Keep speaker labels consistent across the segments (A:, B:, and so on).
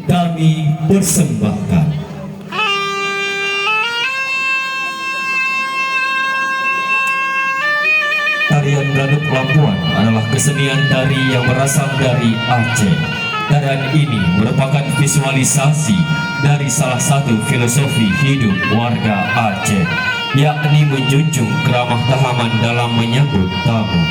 A: kami persembahkan. Tarian Ranu Pelabuhan adalah kesenian tari yang berasal dari Aceh. Tarian ini merupakan visualisasi dari salah satu filosofi hidup warga Aceh, yakni menjunjung keramah tahaman dalam menyambut tamu.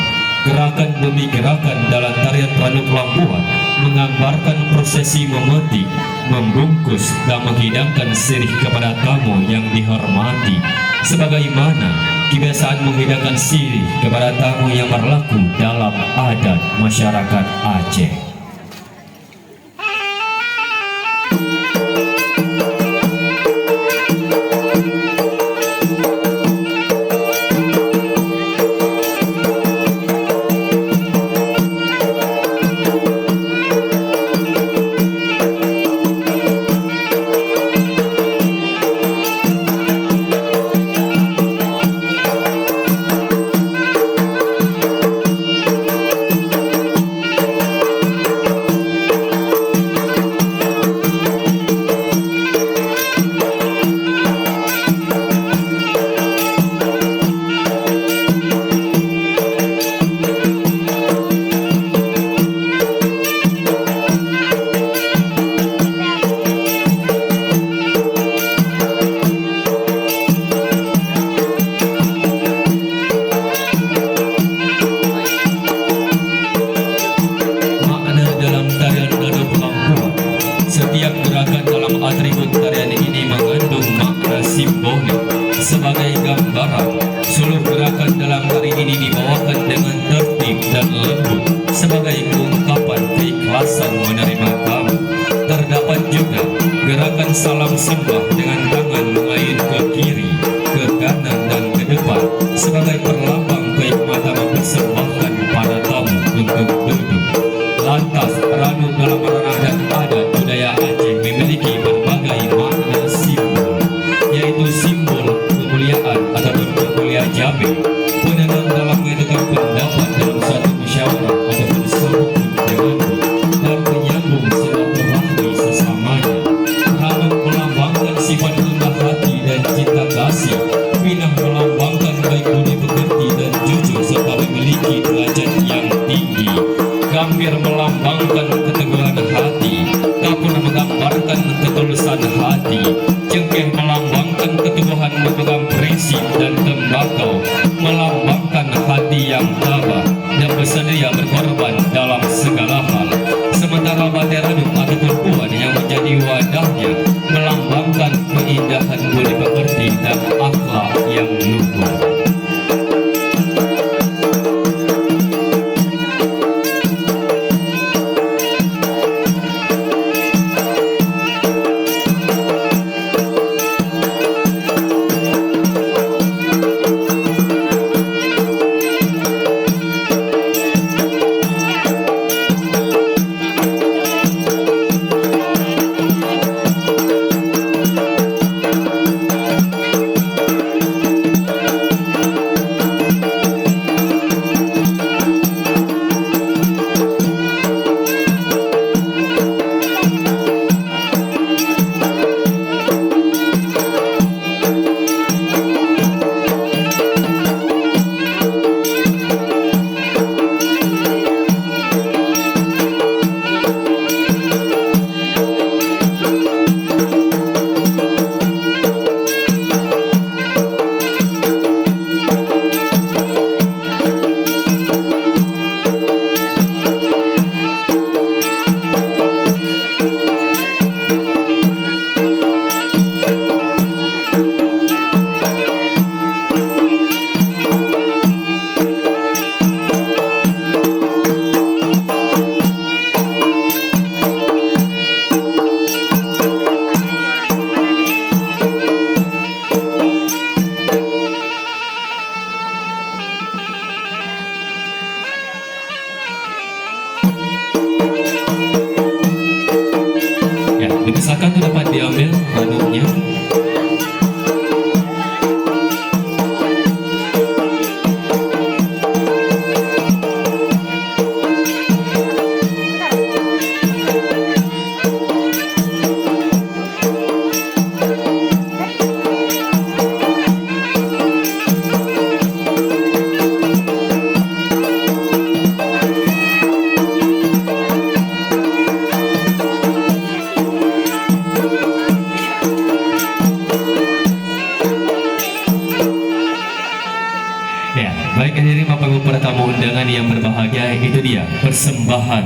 A: Gerakan demi gerakan dalam tarian Ranu Pelabuhan menggambarkan prosesi memetik, membungkus, dan menghidangkan sirih kepada tamu yang dihormati, sebagaimana kebiasaan menghidangkan sirih kepada tamu yang berlaku dalam adat masyarakat Aceh. Sebagai gambaran, seluruh gerakan dalam hari ini dibawakan dengan tertib dan lembut sebagai ungkapan keikhlasan menerima tamu. Terdapat juga gerakan salam sembah dengan tangan mengayun ke kiri, ke kanan, dan ke depan sebagai perlambang keikmatan mempersembahkan pada tamu untuk duduk. Lantas, Ranu dalam ranah dan adat budaya Aceh memiliki berbagai makna simbol, yaitu simbol kemuliaan ataupun kemuliaan jamin, penenang dalam menentukan pendapat dalam suatu musyawarah ataupun serukun dengan dan menyambung silaturahmi sesamanya. Ranu melambangkan sifat rendah hati dan cinta kasih, Pinang melambangkan baik budi pekerti dan jujur serta memiliki derajat yang tinggi. Gambir melambangkan keteguhan hati, Kapur menggambarkan ketulusan hati, Cengkeh melambangkan keteguhan memegang prinsip, dan Tembakau melambangkan hati yang tabah dan bersedia berkorban dalam segala hal. Sementara Batai Ranu ataupun Puan yang menjadi wadahnya melambangkan keindahan budi pekerti dan akhlak yang luhur. Desakan itu dapat diambil ranunya. Baik hadirin Bapak Ibu para tamu undangan yang berbahagia, itu dia persembahan